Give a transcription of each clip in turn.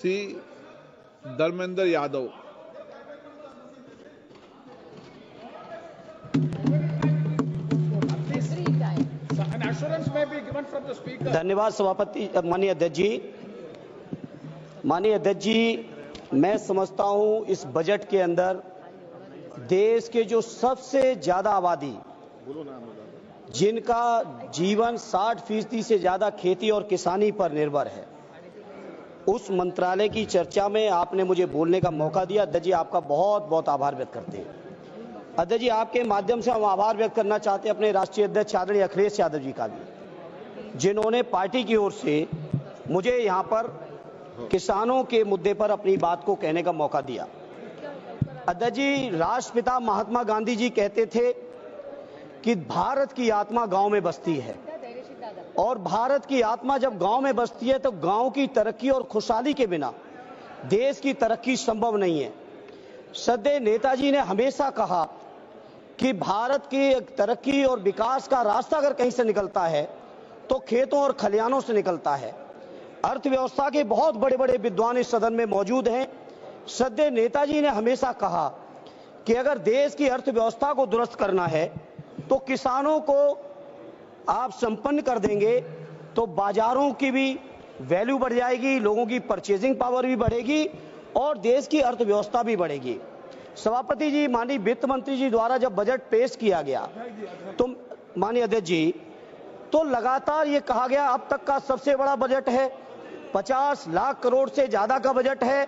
श्री धर्मेंद्र यादव। धन्यवाद सभापति। माननीय अध्यक्ष जी, मैं समझता हूं इस बजट के अंदर देश के जो सबसे ज्यादा आबादी, जिनका जीवन 60% से ज्यादा खेती और किसानी पर निर्भर है, उस मंत्रालय की चर्चा में आपने मुझे बोलने का मौका दिया। अध्यक्ष जी, आपका बहुत बहुत आभार व्यक्त करते हैं। अध्यक्ष जी, आपके माध्यम से हम आभार व्यक्त करना चाहते हैं अपने राष्ट्रीय अध्यक्ष आदरणीय अखिलेश यादव जी का भी, जिन्होंने पार्टी की ओर से मुझे यहाँ पर किसानों के मुद्दे पर अपनी बात को कहने का मौका दिया। अध्यक्ष जी, राष्ट्रपिता महात्मा गांधी जी कहते थे कि भारत की आत्मा गांव में बसती है, और भारत की आत्मा जब गांव में बसती है तो गांव की तरक्की और खुशहाली के बिना देश की तरक्की संभव नहीं है। श्रद्धेय नेताजी ने हमेशा कहा कि भारत की तरक्की और विकास का रास्ता अगर कहीं से निकलता है तो खेतों और खलिहानों से निकलता है। अर्थव्यवस्था के बहुत बड़े बड़े विद्वान इस सदन में मौजूद हैं। श्रद्धेय नेताजी ने हमेशा कहा कि अगर देश की अर्थव्यवस्था को दुरुस्त करना है तो किसानों को आप संपन्न कर देंगे तो बाजारों की भी वैल्यू बढ़ जाएगी, लोगों की परचेजिंग पावर भी बढ़ेगी और देश की अर्थव्यवस्था भी बढ़ेगी। सभापति जी, माननीय वित्त मंत्री जी द्वारा जब बजट पेश किया गया तो माननीय अध्यक्ष जी, तो लगातार ये कहा गया अब तक का सबसे बड़ा बजट है, 50 लाख करोड़ से ज्यादा का बजट है।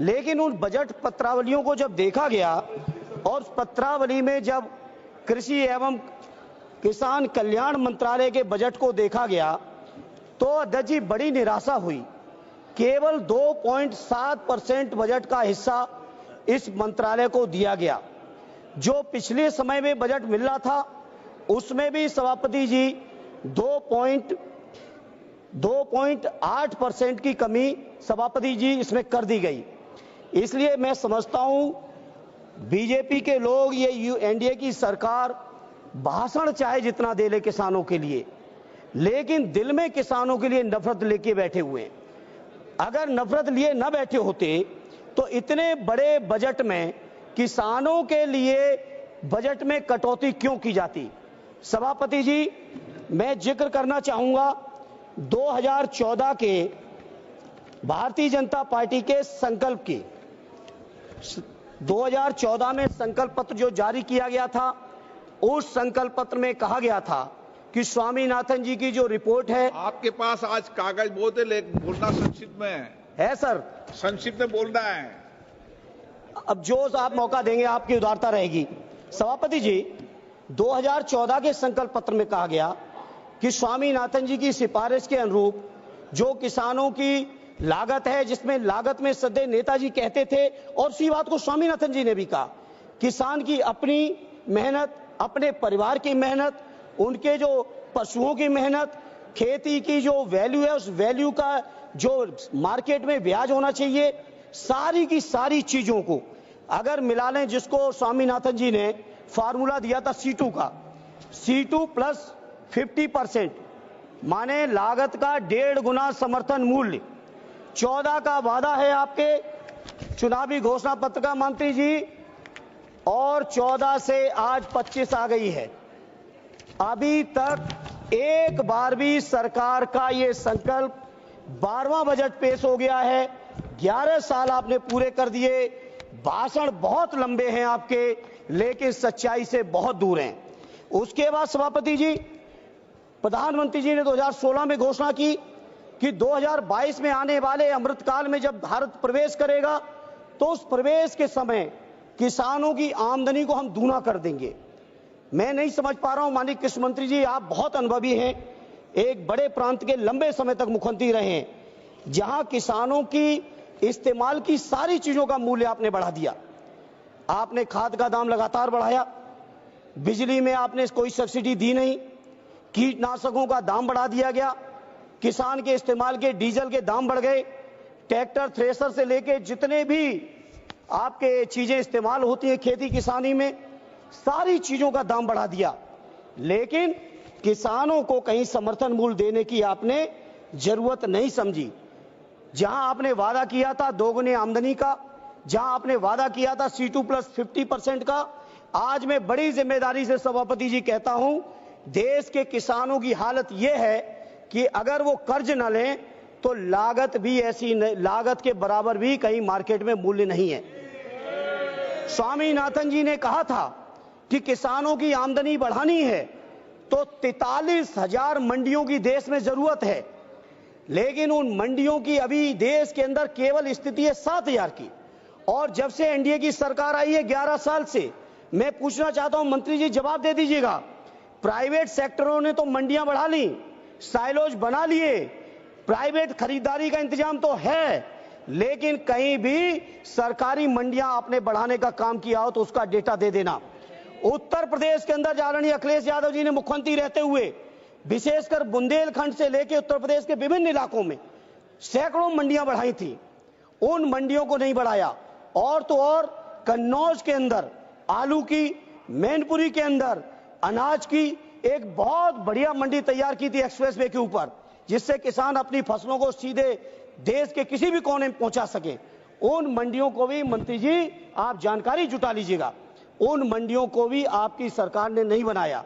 लेकिन उन बजट पत्रावलियों को जब देखा गया और पत्रावली में जब कृषि एवं किसान कल्याण मंत्रालय के बजट को देखा गया तो अध्यक्ष जी बड़ी निराशा हुई। केवल 2.7% बजट का हिस्सा इस मंत्रालय को दिया गया। जो पिछले समय में बजट मिल रहा था उसमें भी सभापति जी 2.8% की कमी सभापति जी इसमें कर दी गई। इसलिए मैं समझता हूं बीजेपी के लोग, ये एनडीए की सरकार भाषण चाहे जितना दे ले किसानों के लिए, लेकिन दिल में किसानों के लिए नफरत लेके बैठे हुए हैं। अगर नफरत लिए न बैठे होते तो इतने बड़े बजट में किसानों के लिए बजट में कटौती क्यों की जाती। सभापति जी, मैं जिक्र करना चाहूंगा 2014 के भारतीय जनता पार्टी के संकल्प की। 2014 में संकल्प पत्र जो जारी किया गया था, उस संकल्प पत्र में कहा गया था कि स्वामीनाथन जी की जो रिपोर्ट है। आपके पास आज कागज बहुत है, लेकिन बोलना संक्षिप्त में है सर, संक्षिप्त में बोलना है। अब जो आप मौका देंगे आपकी उदारता रहेगी। सभापति जी, 2014 के संकल्प पत्र में कहा गया कि स्वामीनाथन जी की सिफारिश के अनुरूप जो किसानों की लागत है, जिसमें लागत में श्रद्धेय नेताजी कहते थे और उसी बात को स्वामीनाथन जी ने भी कहा, किसान की अपनी मेहनत, अपने परिवार की मेहनत, उनके जो पशुओं की मेहनत, खेती की जो वैल्यू है उस वैल्यू का जो मार्केट में ब्याज होना चाहिए, सारी की सारी चीजों को अगर मिला लें, जिसको स्वामीनाथन जी ने फार्मूला दिया था C2 का, C2 प्लस 50%, माने लागत का 1.5 गुना समर्थन मूल्य। 14 का वादा है आपके चुनावी घोषणा पत्र का मंत्री जी, और 14 से आज 25 आ गई है। अभी तक एक बार भी सरकार का ये संकल्प 12वां बजट पेश हो गया है। 11 साल आपने पूरे कर दिए। भाषण बहुत लंबे हैं आपके, लेकिन सच्चाई से बहुत दूर हैं। उसके बाद सभापति जी, प्रधानमंत्री जी ने 2016 में घोषणा की कि 2022 में आने वाले अमृतकाल में जब भारत प्रवेश करेगा तो उस प्रवेश के समय किसानों की आमदनी को हम दूना कर देंगे। मैं नहीं समझ पा रहा हूं, माननीय कृषि मंत्री जी, आप बहुत अनुभवी हैं, एक बड़े प्रांत के लंबे समय तक मुख्यमंत्री रहे हैं, जहां किसानों की इस्तेमाल की सारी चीजों का मूल्य आपने बढ़ा दिया। आपने खाद का दाम लगातार बढ़ाया, बिजली में आपने कोई सब्सिडी दी नहीं, कीटनाशकों का दाम बढ़ा दिया गया, किसान के इस्तेमाल के डीजल के दाम बढ़ गए, ट्रैक्टर, थ्रेसर से लेके जितने भी आपके चीजें इस्तेमाल होती हैं खेती किसानी में, सारी चीजों का दाम बढ़ा दिया। लेकिन किसानों को कहीं समर्थन मूल्य देने की आपने जरूरत नहीं समझी। जहां आपने वादा किया था दोगुनी आमदनी का, जहां आपने वादा किया था C2+50% का, आज मैं बड़ी जिम्मेदारी से सभापति जी कहता हूं, देश के किसानों की हालत यह है कि अगर वो कर्ज न लें तो लागत भी ऐसी, लागत के बराबर भी कहीं मार्केट में मूल्य नहीं है। स्वामीनाथन जी ने कहा था कि किसानों की आमदनी बढ़ानी है तो 43,000 मंडियों की देश में जरूरत है, लेकिन उन मंडियों की अभी देश के अंदर केवल स्थिति है 7,000 की। और जब से एनडीए की सरकार आई है 11 साल से, मैं पूछना चाहता हूं मंत्री जी, जवाब दे दीजिएगा, प्राइवेट सेक्टरों ने तो मंडियां बढ़ा ली, साइलोज बना लिए, प्राइवेट खरीदारी का इंतजाम तो है, लेकिन कहीं भी सरकारी मंडियां आपने बढ़ाने का काम किया हो तो उसका डेटा दे देना। उत्तर प्रदेश के अंदर आदरणीय अखिलेश यादव जी ने मुख्यमंत्री रहते हुए विशेषकर बुंदेलखंड से लेकर उत्तर प्रदेश के विभिन्न इलाकों में सैकड़ों मंडियां बढ़ाई थी, उन मंडियों को नहीं बढ़ाया। और तो और कन्नौज के अंदर आलू की, मैनपुरी के अंदर अनाज की एक बहुत बढ़िया मंडी तैयार की थी एक्सप्रेसवे के ऊपर, जिससे किसान अपनी फसलों को सीधे देश के किसी भी कोने में पहुंचा सके। उन मंडियों को भी मंत्री जी आप जानकारी जुटा लीजिएगा, उन मंडियों को भी आपकी सरकार ने नहीं बनाया।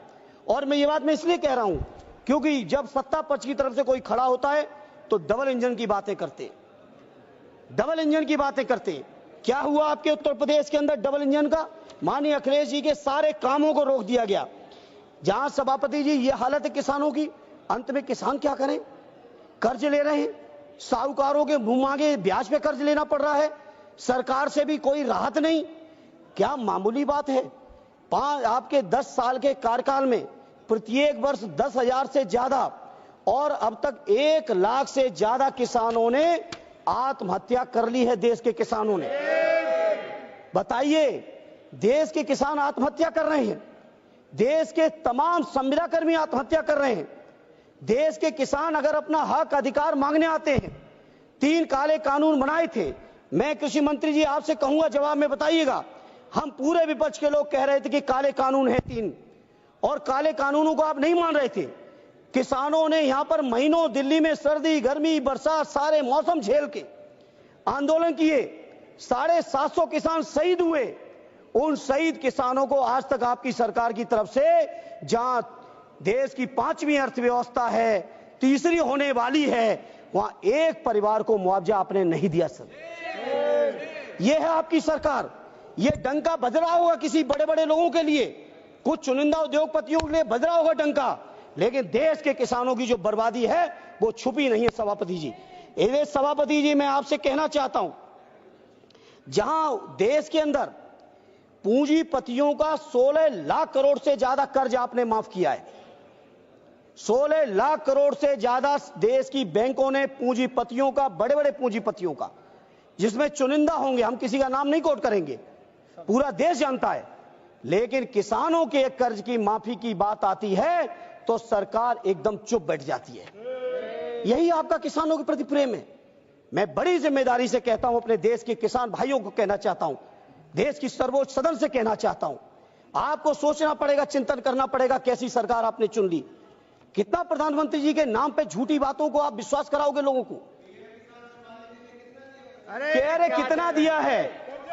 और मैं ये बात मैं इसलिए कह रहा हूं क्योंकि जब सत्ता पक्ष की तरफ से कोई खड़ा होता है तो डबल इंजन की बातें करते, डबल इंजन की बातें करते। क्या हुआ आपके उत्तर प्रदेश के अंदर डबल इंजन का? माननीय अखिलेश जी के सारे कामों को रोक दिया गया। जहां सभापति जी ये हालत है किसानों की, अंत में किसान क्या करें? कर्ज ले रहे हैं, साहूकारों के मुंह मांगे ब्याज पे कर्ज लेना पड़ रहा है, सरकार से भी कोई राहत नहीं। क्या मामूली बात है? आपके 10 साल के कार्यकाल में प्रत्येक वर्ष 10,000 से ज्यादा और अब तक 1 लाख से ज्यादा किसानों ने आत्महत्या कर ली है। देश के किसानों ने, बताइए, देश के किसान आत्महत्या कर रहे हैं, देश के तमाम संविदा कर्मी आत्महत्या कर रहे हैं। देश के किसान अगर अपना हक अधिकार मांगने आते हैं, 3 काले कानून बनाए थे। मैं कृषि मंत्री जी आपसे कहूंगा जवाब में बताइएगा, हम पूरे विपक्ष के लोग कह रहे थे कि काले कानून है 3, और काले कानूनों को आप नहीं मान रहे थे। किसानों ने यहां पर महीनों दिल्ली में सर्दी, गर्मी, बरसात सारे मौसम झेल के आंदोलन किए, 750 किसान शहीद हुए। उन शहीद किसानों को आज तक आपकी सरकार की तरफ से, जहां देश की 5वीं अर्थव्यवस्था है, तीसरी होने वाली है, वहां एक परिवार को मुआवजा आपने नहीं दिया। सर, यह है आपकी सरकार। यह डंका बज रहा होगा किसी बड़े बड़े लोगों के लिए, कुछ चुनिंदा उद्योगपतियों के लिए बज रहा होगा डंका, लेकिन देश के किसानों की जो बर्बादी है वो छुपी नहीं है। सभापति जी, इसलिए सभापति जी मैं आपसे कहना चाहता हूं, जहां देश के अंदर पूंजीपतियों का 16 लाख करोड़ से ज्यादा कर्ज आपने माफ किया है, 16 लाख करोड़ से ज्यादा देश की बैंकों ने पूंजीपतियों का, बड़े बड़े पूंजीपतियों का, जिसमें चुनिंदा होंगे, हम किसी का नाम नहीं कोट करेंगे, पूरा देश जानता है, लेकिन किसानों के कर्ज की माफी की बात आती है तो सरकार एकदम चुप बैठ जाती है। यही आपका किसानों के प्रति प्रेम है। मैं बड़ी जिम्मेदारी से कहता हूं, अपने देश के किसान भाइयों को कहना चाहता हूं, देश की सर्वोच्च सदन से कहना चाहता हूं, आपको सोचना पड़ेगा, चिंतन करना पड़ेगा कैसी सरकार आपने चुन ली। कितना प्रधानमंत्री जी के नाम पे झूठी बातों को आप विश्वास कराओगे लोगों को? कह रहे कितना दिया है,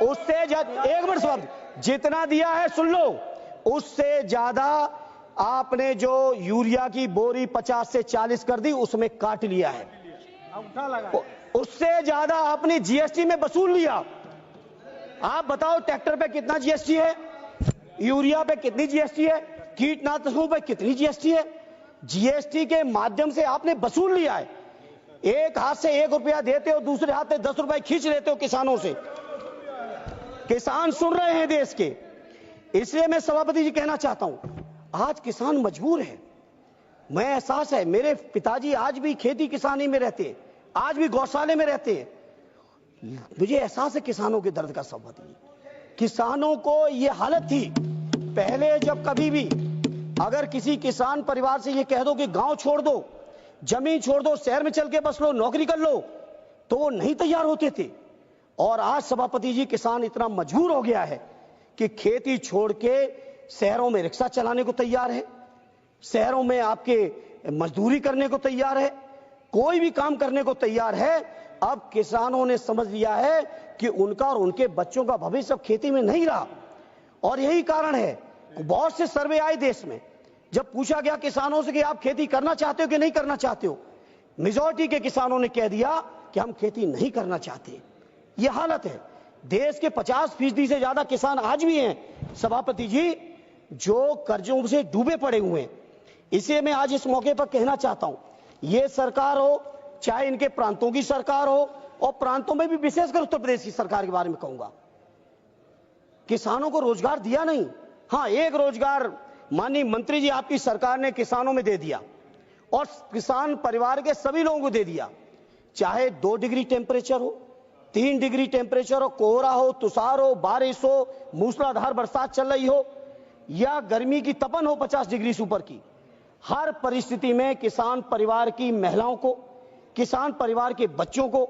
उससे एक मिनट शब्द, जितना दिया है सुन लो, उससे ज्यादा आपने जो यूरिया की बोरी 50 से 40 कर दी, उसमें काट लिया है, उससे ज्यादा आपने जीएसटी में वसूल लिया। आप बताओ ट्रैक्टर पे कितना जीएसटी है, यूरिया पे कितनी जीएसटी है, कीटनाशकों पे कितनी जीएसटी है? जीएसटी के माध्यम से आपने वसूल लिया है। एक हाथ से 1 रुपया देते हो, दूसरे हाथ से 10 रुपए खींच लेते हो किसानों से। किसान सुन रहे हैं देश के, इसलिए मैं सभापति जी कहना चाहता हूं, आज किसान मजबूर है। मैं एहसास है, मेरे पिताजी आज भी खेती किसानी में रहते हैं, आज भी गौशाले में रहते हैं, मुझे एहसास है किसानों के दर्द का। सभापति जी, किसानों को यह हालत थी पहले, जब कभी भी अगर किसी किसान परिवार से ये कह दो कि गांव छोड़ दो, जमीन छोड़ दो, शहर में चल के बस लो, नौकरी कर लो, तो वो नहीं तैयार होते थे। और आज सभापति जी किसान इतना मजबूर हो गया है कि खेती छोड़ के शहरों में रिक्शा चलाने को तैयार है, शहरों में आपके मजदूरी करने को तैयार है, कोई भी काम करने को तैयार है, अब किसानों ने समझ लिया है कि उनका और उनके बच्चों का भविष्य अब खेती में नहीं रहा। और यही कारण है, बहुत से सर्वे आए देश में, जब पूछा गया किसानों से कि आप खेती करना चाहते हो कि नहीं करना चाहते हो, मेजॉरिटी के किसानों ने कह दिया कि हम खेती नहीं करना चाहते। यह हालत है। देश के 50% से ज्यादा किसान आज भी हैं सभापति जी, जो कर्जों से डूबे पड़े हुए हैं। इसे मैं आज इस मौके पर कहना चाहता हूं, ये सरकार हो चाहे इनके प्रांतों की सरकार हो, और प्रांतों में भी विशेषकर उत्तर प्रदेश की सरकार के बारे में कहूंगा, किसानों को रोजगार दिया नहीं। हां, एक रोजगार माननीय मंत्री जी आपकी सरकार ने किसानों में दे दिया, और किसान परिवार के सभी लोगों को दे दिया, चाहे 2 डिग्री टेम्परेचर हो, 3 डिग्री टेम्परेचर हो, कोहरा हो, तुषार हो, बारिश हो, मूसलाधार बरसात चल रही हो, या गर्मी की तपन हो 50 डिग्री से ऊपर की, हर परिस्थिति में किसान परिवार की महिलाओं को, किसान परिवार के बच्चों को,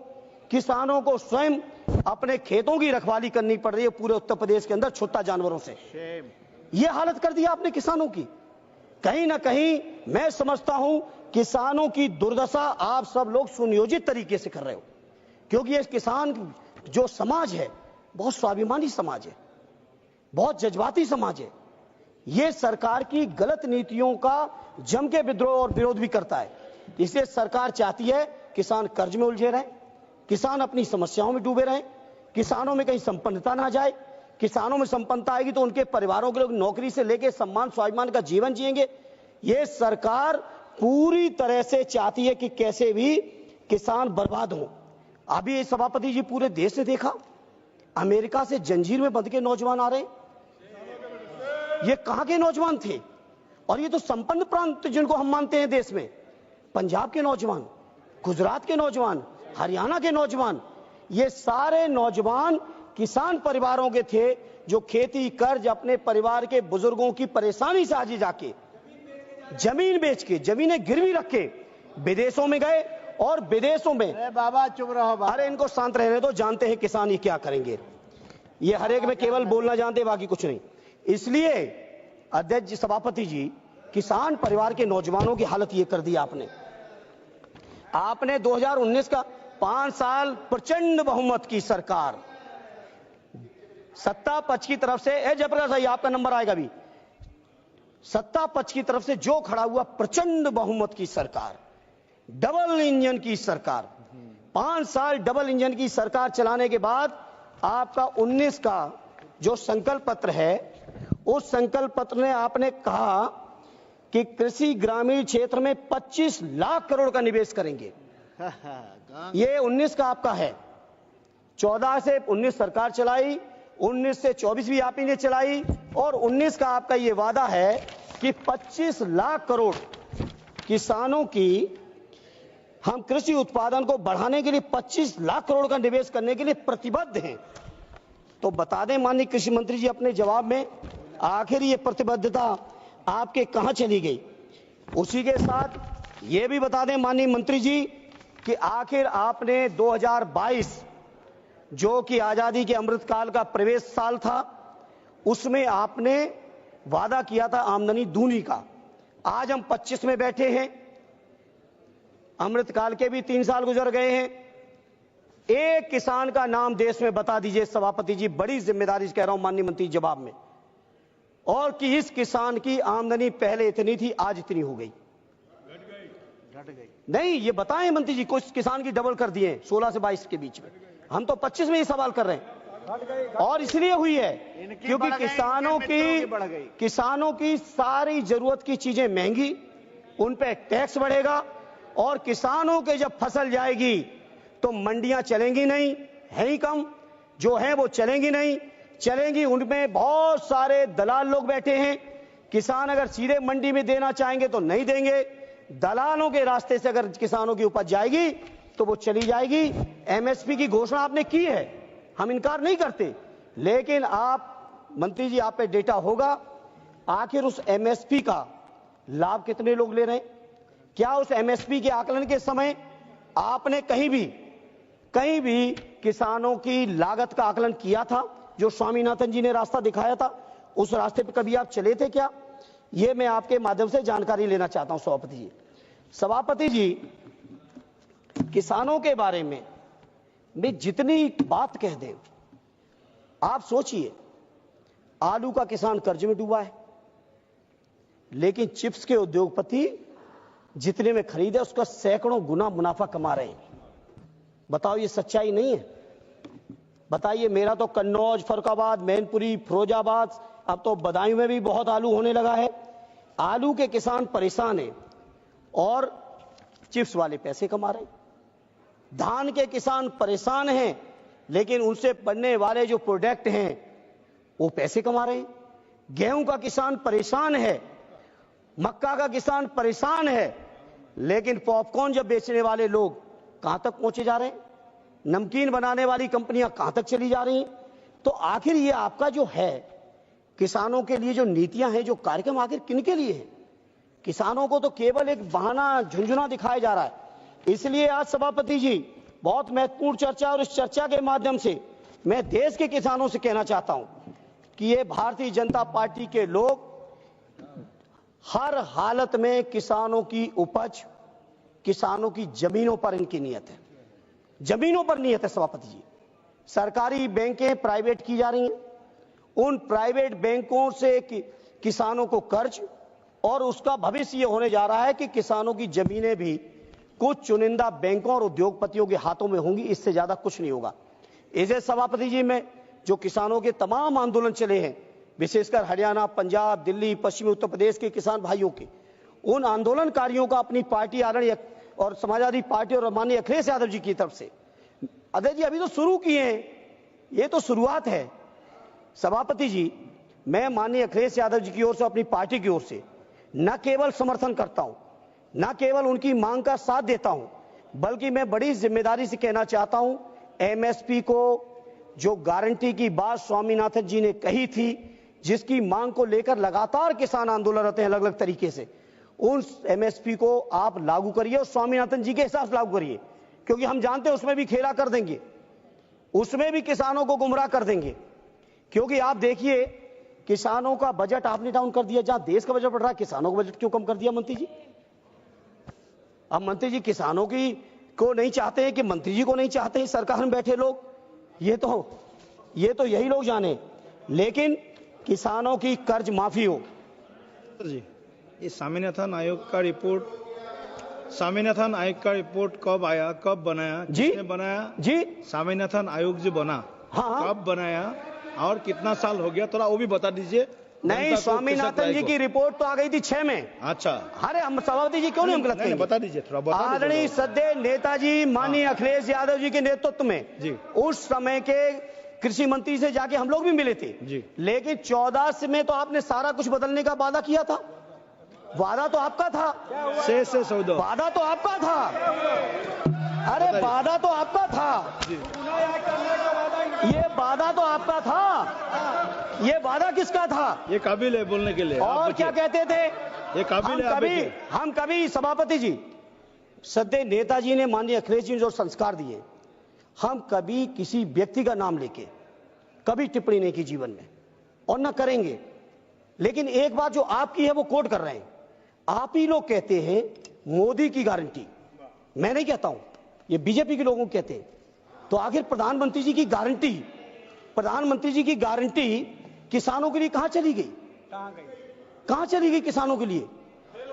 किसानों को स्वयं अपने खेतों की रखवाली करनी पड़ रही है पूरे उत्तर प्रदेश के अंदर छुट्टा जानवरों से। यह हालत कर दिया आपने किसानों की। कहीं ना कहीं मैं समझता हूं किसानों की दुर्दशा आप सब लोग सुनियोजित तरीके से कर रहे हो, क्योंकि ये किसान जो समाज है बहुत स्वाभिमानी समाज है, बहुत जज्बाती समाज है। ये सरकार की गलत नीतियों का जम के विद्रोह और विरोध भी करता है। इसलिए सरकार चाहती है किसान कर्ज में उलझे रहें, किसान अपनी समस्याओं में डूबे रहें, किसानों में कहीं संपन्नता ना जाए। किसानों में संपन्नता आएगी तो उनके परिवारों के लोग नौकरी से लेकर सम्मान स्वाभिमान का जीवन जिएंगे। ये सरकार पूरी तरह से चाहती है कि कैसे भी किसान बर्बाद हो। अभी सभापति जी पूरे देश ने देखा, अमेरिका से जंजीर में बंध के नौजवान आ रहे हैं। ये कहां के नौजवान थे? और ये तो संपन्न प्रांत जिनको हम मानते हैं देश में, पंजाब के नौजवान, गुजरात के नौजवान, हरियाणा के नौजवान, ये सारे नौजवान किसान परिवारों के थे जो खेती कर्ज अपने परिवार के बुजुर्गों की परेशानी से आज जाके जमीन बेच के, जमीनें गिरवी रख के विदेशों में गए, और विदेशों में अरे बाबा चुप रहो बाबा। अरे इनको शांत रहने दो, जानते हैं किसान ये क्या करेंगे। ये हर एक में केवल बोलना जानते, बाकी कुछ नहीं। इसलिए अध्यक्ष जी, सभापति जी, किसान परिवार के नौजवानों की हालत ये कर दी आपने 2019 का 5 साल प्रचंड बहुमत की सरकार, सत्ता पक्ष की तरफ से, जयप्रकाश भाई आपका नंबर आएगा भी, सत्ता पक्ष की तरफ से जो खड़ा हुआ प्रचंड बहुमत की सरकार, डबल इंजन की सरकार, 5 साल डबल इंजन की सरकार चलाने के बाद आपका 19 का जो संकल्प पत्र है, उस संकल्प पत्र में आपने कहा कि कृषि ग्रामीण क्षेत्र में 25 लाख करोड़ का निवेश करेंगे। ये 19 का आपका है। 14 से 19 सरकार चलाई, 19 से 24 भी आप ही ने चलाई, और 19 का आपका ये वादा है कि 25 लाख करोड़ किसानों की, हम कृषि उत्पादन को बढ़ाने के लिए 25 लाख करोड़ का निवेश करने के लिए प्रतिबद्ध हैं। तो बता दें माननीय कृषि मंत्री जी अपने जवाब में, आखिर ये प्रतिबद्धता आपके कहां चली गई? उसी के साथ ये भी बता दें माननीय मंत्री जी कि आखिर आपने 2022 जो कि आजादी के अमृतकाल का प्रवेश साल था, उसमें आपने वादा किया था आमदनी दूनी का। आज हम 25 में बैठे हैं, अमृतकाल के भी 3 साल गुजर गए हैं। एक किसान का नाम देश में बता दीजिए सभापति जी, बड़ी जिम्मेदारी से कह रहा हूं माननीय मंत्री जवाब में, और कि इस किसान की आमदनी पहले इतनी थी आज इतनी हो गई। घट गई नहीं, ये बताएं मंत्री जी, कुछ किसान की डबल कर दिए 16 से 22 के बीच में। हम तो 25 में ये सवाल कर रहे हैं, और इसलिए हुई है क्योंकि किसानों की सारी जरूरत की चीजें महंगी, उन पे टैक्स बढ़ेगा, और किसानों के जब फसल जाएगी तो मंडियां चलेंगी नहीं, है ही कम, जो है वो चलेंगी नहीं, चलेंगी उनमें बहुत सारे दलाल लोग बैठे हैं। किसान अगर सीधे मंडी में देना चाहेंगे तो नहीं देंगे, दलालों के रास्ते से अगर किसानों की उपज जाएगी तो वो चली जाएगी। एमएसपी की घोषणा आपने की है, हम इनकार नहीं करते, लेकिन आप मंत्री जी, आप पे डेटा होगा, आखिर उस एमएसपी का लाभ कितने लोग ले रहे हैं? क्या उस एमएसपी के आकलन के समय आपने कहीं भी किसानों की लागत का आकलन किया था? जो स्वामीनाथन जी ने रास्ता दिखाया था, उस रास्ते पर कभी आप चले थे क्या? ये मैं आपके माध्यम से जानकारी लेना चाहता हूं सभापति जी। सभापति जी, किसानों के बारे में में जितनी बात कह दें, आप सोचिए, आलू का किसान कर्ज में डूबा है, लेकिन चिप्स के उद्योगपति जितने में खरीदे उसका सैकड़ों गुना मुनाफा कमा रहे हैं। बताओ ये सच्चाई नहीं है? बताइए। मेरा तो कन्नौज, फर्रुखाबाद, मैनपुरी, फिरोजाबाद, अब तो बदायूं में भी बहुत आलू होने लगा है। आलू के किसान परेशान हैं और चिप्स वाले पैसे कमा रहे हैं। धान के किसान परेशान हैं, लेकिन उनसे बनने वाले जो प्रोडक्ट हैं वो पैसे कमा रहे हैं। गेहूं का किसान परेशान है, मक्का का किसान परेशान है, लेकिन पॉपकॉर्न जब बेचने वाले लोग कहां तक पहुंचे जा रहे हैं? नमकीन बनाने वाली कंपनियां कहां तक चली जा रही हैं? तो आखिर ये आपका जो है किसानों के लिए जो नीतियां हैं, जो कार्यक्रम, आखिर किनके लिए है? किसानों को तो केवल एक बहाना, झुंझुना दिखाया जा रहा है। इसलिए आज सभापति जी, बहुत महत्वपूर्ण चर्चा, और इस चर्चा के माध्यम से मैं देश के किसानों से कहना चाहता हूं कि ये भारतीय जनता पार्टी के लोग हर हालत में किसानों की उपज, किसानों की जमीनों पर इनकी नियत है, जमीनों पर नियत है। सभापति जी, सरकारी बैंकें प्राइवेट की जा रही हैं, उन प्राइवेट बैंकों से किसानों को कर्ज, और उसका भविष्य ये होने जा रहा है कि किसानों की जमीनें भी कुछ चुनिंदा बैंकों और उद्योगपतियों के हाथों में होंगी, इससे ज्यादा कुछ नहीं होगा। इसे सभापति जी, में जो किसानों के तमाम आंदोलन चले हैं, विशेषकर हरियाणा, पंजाब, दिल्ली, पश्चिमी उत्तर प्रदेश के किसान भाइयों के, उन आंदोलनकारियों का अपनी पार्टी आदरणीय और समाजवादी पार्टी और माननीय अखिलेश यादव जी की तरफ से, अजय जी अभी तो शुरू किए हैं, ये तो शुरुआत है। सभापति जी, मैं माननीय अखिलेश यादव जी की ओर से, अपनी पार्टी की ओर से न केवल समर्थन करता हूं, न केवल उनकी मांग का साथ देता हूं, बल्कि मैं बड़ी जिम्मेदारी से कहना चाहता हूं, एमएसपी को जो गारंटी की बात स्वामीनाथन जी ने कही थी, जिसकी मांग को लेकर लगातार किसान आंदोलनरत हैं अलग अलग तरीके से, उन एमएसपी को आप लागू करिए और स्वामीनाथन जी के हिसाब से लागू करिए, क्योंकि हम जानते हैं उसमें भी खेला कर देंगे, उसमें भी किसानों को गुमराह कर देंगे। क्योंकि आप देखिए, किसानों का बजट आपने डाउन कर दिया, जहां देश का बजट बढ़ रहा है, किसानों का बजट क्यों कम कर दिया मंत्री जी? अब मंत्री जी किसानों की को नहीं चाहते हैं कि मंत्री जी को नहीं चाहते हैं सरकार में बैठे लोग, ये तो यही लोग जाने, लेकिन किसानों की कर्ज माफी हो। जी, ये स्वामीनाथन आयोग का रिपोर्ट कब आया, कब बनाया, किसने बनाया जी? स्वामीनाथन आयोग जो बना, हाँ, कब बनाया और कितना साल हो गया, थोड़ा वो भी बता दीजिए। नहीं, स्वामीनाथन जी की रिपोर्ट तो आ गई थी 6 में। अच्छा, अरे हम सभापति जी क्यों नहीं हम गलत कहेंगे? बता दीजिए थोड़ा। आदरणीय सद्य नेताजी माननीय अखिलेश यादव जी के नेतृत्व में जी, उस समय के कृषि मंत्री से जाके हम लोग भी मिले थे जी, लेकिन 14 से में तो आपने सारा कुछ बदलने का वादा किया था। वादा तो आपका था, से सौदा, वादा तो आपका था, अरे वादा तो आपका था, ये वादा तो आपका था, ये वादा किसका था? ये काबिल है बोलने के लिए। और क्या कहते थे? ये काबिल है। हम कभी सभापति जी, सद्य नेताजी ने माननीय अखिलेश जी ने जो संस्कार दिए, हम कभी किसी व्यक्ति का नाम लेके कभी टिप्पणी नहीं की जीवन में, और न करेंगे। लेकिन एक बात जो आपकी है वो कोट कर रहे हैं, आप ही लोग कहते हैं मोदी की गारंटी, मैं नहीं कहता हूं, ये बीजेपी के लोगों को कहते हैं। तो आखिर प्रधानमंत्री जी की गारंटी किसानों के लिए कहां चली गई? कहां चली गई किसानों के लिए?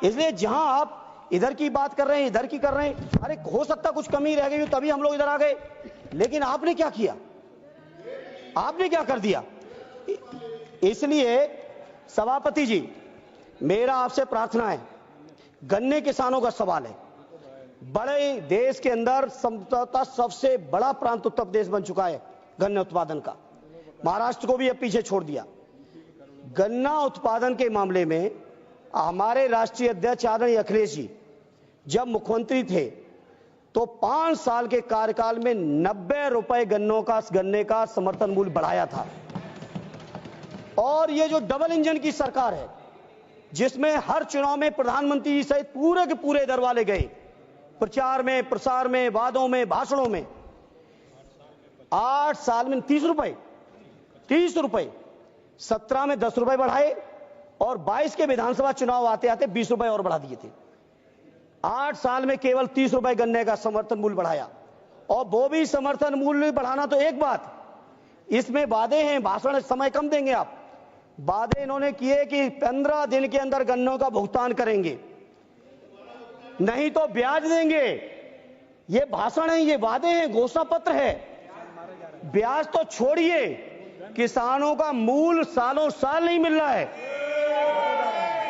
इसलिए जहां आप इधर की बात कर रहे हैं, इधर की कर रहे हैं, अरे हो सकता कुछ कमी रह गई तभी हम लोग इधर आ गए, लेकिन आपने क्या किया? आपने क्या कर दिया? इसलिए सभापति जी, मेरा आपसे प्रार्थना है, गन्ने किसानों का सवाल है, बड़े देश के अंदर संभवतः सबसे बड़ा प्रांत उत्तर प्रदेश बन चुका है गन्ना उत्पादन का, महाराष्ट्र को भी अब पीछे छोड़ दिया। गन्ना उत्पादन के मामले में हमारे राष्ट्रीय अध्यक्ष आदरणीय अखिलेश जी जब मुख्यमंत्री थे तो 5 साल के कार्यकाल में 90 रुपए गन्ने का समर्थन मूल्य बढ़ाया था। और ये जो डबल इंजन की सरकार है, जिसमें हर चुनाव में प्रधानमंत्री जी सहित पूरे के पूरे दर वाले गए, प्रचार में, प्रसार में, वादों में, भाषणों में, 8 साल में 30 रुपए, 17 में 10 रुपए बढ़ाए, और 22 के विधानसभा चुनाव आते आते 20 रुपए और बढ़ा दिए थे। 8 साल में केवल 30 रुपए गन्ने का समर्थन मूल्य बढ़ाया, और वो भी समर्थन मूल्य बढ़ाना तो एक बात, इसमें वादे हैं, भाषण समय कम देंगे आप। वादे इन्होंने किए कि 15 दिन के अंदर गन्नों का भुगतान करेंगे, नहीं तो ब्याज देंगे। ये भाषण है, ये वादे हैं, घोषणा पत्र है। ब्याज तो छोड़िए, किसानों का मूल सालों साल नहीं मिल रहा है,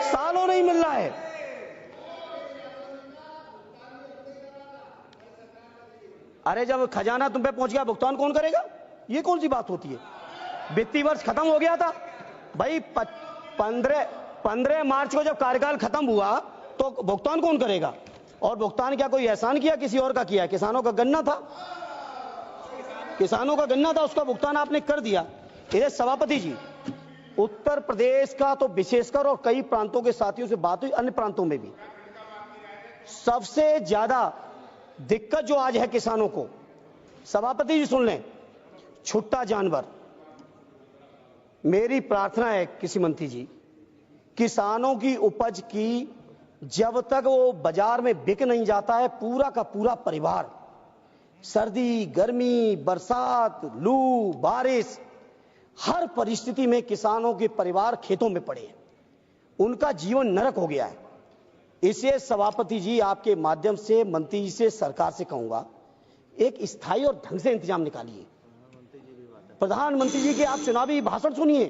सालों नहीं मिल रहा है। अरे जब खजाना तुम पे पहुंच गया, भुगतान कौन करेगा? ये कौन सी बात होती है? वित्तीय वर्ष खत्म हो गया था भाई, 15 मार्च को जब कार्यकाल खत्म हुआ तो भुगतान कौन करेगा? और भुगतान क्या कोई एहसान किया, किसी और का किया? किसानों का गन्ना था, किसानों का गन्ना था, उसका भुगतान आपने कर दिया। इधर सभापति जी, उत्तर प्रदेश का तो विशेषकर और कई प्रांतों के साथियों से बात हुई, अन्य प्रांतों में भी सबसे ज्यादा दिक्कत जो आज है किसानों को, सभापति जी सुन लें, छुट्टा जानवर। मेरी प्रार्थना है कृषि मंत्री जी, किसानों की उपज की जब तक वो बाजार में बिक नहीं जाता है, पूरा का पूरा परिवार सर्दी, गर्मी, बरसात, लू, बारिश, हर परिस्थिति में किसानों के परिवार खेतों में पड़े हैं, उनका जीवन नरक हो गया है। इसे सभापति जी आपके माध्यम से मंत्री जी से, सरकार से कहूंगा, एक स्थायी और ढंग से इंतजाम निकालिए। प्रधानमंत्री जी के आप चुनावी भाषण सुनिए,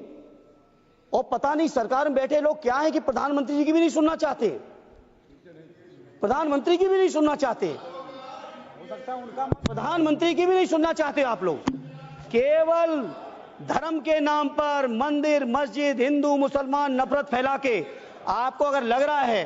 और पता नहीं सरकार में बैठे लोग क्या है कि प्रधानमंत्री जी की भी नहीं सुनना चाहते, प्रधानमंत्री की भी नहीं सुनना चाहते, प्रधानमंत्री की भी नहीं सुनना चाहते आप लोग। केवल धर्म के नाम पर मंदिर, मस्जिद, हिंदू मुसलमान नफरत फैला के, आपको अगर लग रहा है,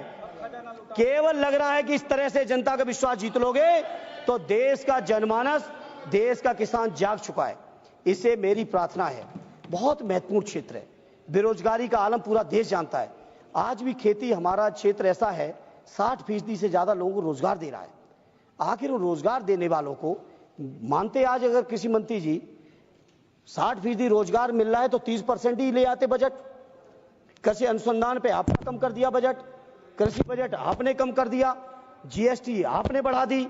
केवल लग रहा है कि इस तरह से जनता का विश्वास जीत लोगे, तो देश का जनमानस, देश का किसान जाग चुका है। इसे मेरी प्रार्थना है, बहुत महत्वपूर्ण क्षेत्र है, बेरोजगारी का आलम पूरा देश जानता है। आज भी खेती, हमारा क्षेत्र ऐसा है 60% से ज्यादा लोगों को रोजगार दे रहा है। आखिर वो रोजगार देने वालों को मानते, आज अगर कृषि मंत्री जी 60% रोजगार मिल रहा है तो 30% ही ले आते बजट। कृषि अनुसंधान पे आपने कम कर दिया बजट, कृषि बजट आपने कम कर दिया, जीएसटी आपने बढ़ा दी।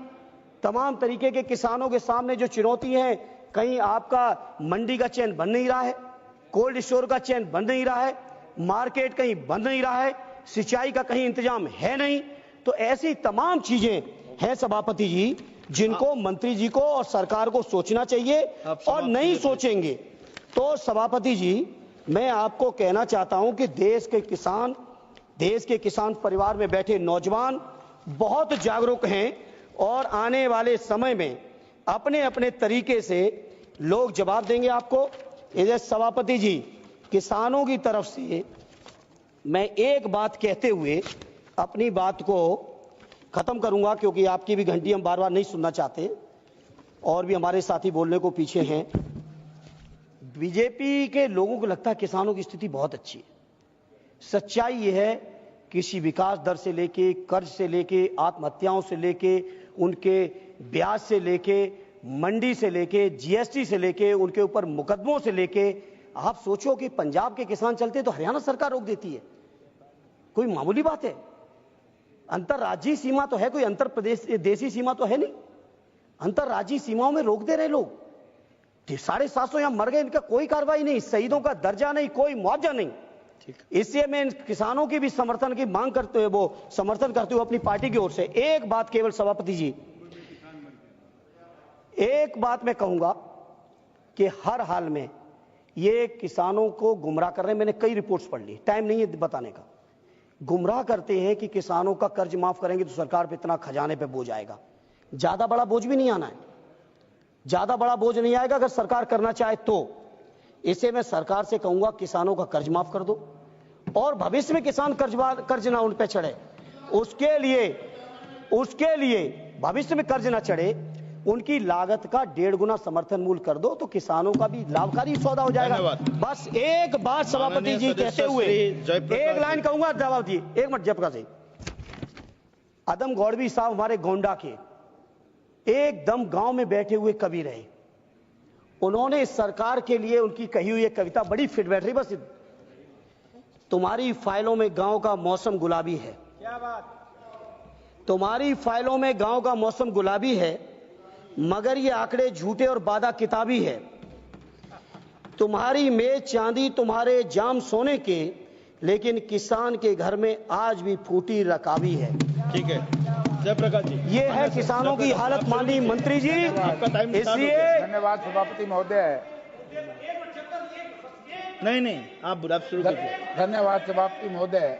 तमाम तरीके के किसानों के सामने जो चुनौती है, कहीं आपका मंडी का चैन बन नहीं रहा है, कोल्ड स्टोर का चैन बन नहीं रहा है, मार्केट कहीं बंद नहीं रहा है, सिंचाई का कहीं इंतजाम है नहीं। तो ऐसी तमाम चीजें हैं सभापति जी, जिनको मंत्री जी को और सरकार को सोचना चाहिए, और नहीं सोचेंगे तो सभापति जी मैं आपको कहना चाहता हूं कि देश के किसान परिवार में बैठे नौजवान बहुत जागरूक हैं, और आने वाले समय में अपने अपने तरीके से लोग जवाब देंगे आपको। इधर सभापति जी, किसानों की तरफ से मैं एक बात कहते हुए अपनी बात को खत्म करूंगा, क्योंकि आपकी भी घंटी हम बार बार नहीं सुनना चाहते, और भी हमारे साथी बोलने को पीछे हैं। बीजेपी के लोगों को लगता है किसानों की स्थिति बहुत अच्छी है। सच्चाई यह है, कृषि विकास दर से लेके, कर्ज से लेके, आत्महत्याओं से लेके, उनके ब्याज से लेके, मंडी से लेके, जीएसटी से लेके, उनके ऊपर मुकदमों से लेके, आप सोचो कि पंजाब के किसान चलते तो हरियाणा सरकार रोक देती है। कोई मामूली बात है? अंतरराज्यीय सीमा तो है, कोई अंतर प्रदेश देशी सीमा तो है नहीं। अंतरराज्यीय सीमाओं में रोक दे रहे लोग। 750 यहां मर गए, इनका कोई कार्रवाई नहीं, शहीदों का दर्जा नहीं, कोई मुआवजा नहीं। इसलिए मैं किसानों की भी समर्थन की मांग करते हुए, वो समर्थन करते हुए अपनी पार्टी की ओर से एक बात केवल सभापति जी, एक बात मैं कहूंगा कि हर हाल में ये किसानों को गुमराह कर रहे हैं। मैंने कई रिपोर्ट्स पढ़ ली, टाइम नहीं है बताने का। गुमराह करते हैं कि किसानों का कर्ज माफ करेंगे तो सरकार पे इतना खजाने पे बोझ आएगा। ज्यादा बड़ा बोझ भी नहीं आना है, ज्यादा बड़ा बोझ नहीं आएगा अगर सरकार करना चाहे तो। इसे मैं सरकार से कहूंगा, किसानों का कर्ज माफ कर दो, और भविष्य में किसान कर्ज ना उन पे चढ़े, उसके लिए भविष्य में कर्ज ना चढ़े, उनकी लागत का 1.5 गुना समर्थन मूल्य कर दो, तो किसानों का भी लाभकारी सौदा हो जाएगा। बस एक बात सभापति जी कहते हुए एक लाइन कहूंगा, जवाब दिए, एक मिनट जयप्रकाश जी। अदम गौड़वी साहब हमारे गोंडा के एकदम गांव में बैठे हुए कवि रहे। उन्होंने सरकार के लिए उनकी कही हुई एक कविता बड़ी फिट बैठ रही, बस तुम्हारी फाइलों में गांव का मौसम गुलाबी है। क्या बात? तुम्हारी फाइलों में गांव का मौसम गुलाबी है, मगर ये आंकड़े झूठे और वादा किताबी है। तुम्हारी मेज चांदी, तुम्हारे जाम सोने के, लेकिन किसान के घर में आज भी फूटी रकाबी है। ठीक है जयप्रकाश जी, ये है किसानों की हालत माननीय मंत्री जी। आपका टाइम स्टार्ट हो इसलिए गया। धन्यवाद सभापति महोदय। नहीं आप शुरू कीजिए। धन्यवाद सभापति महोदय।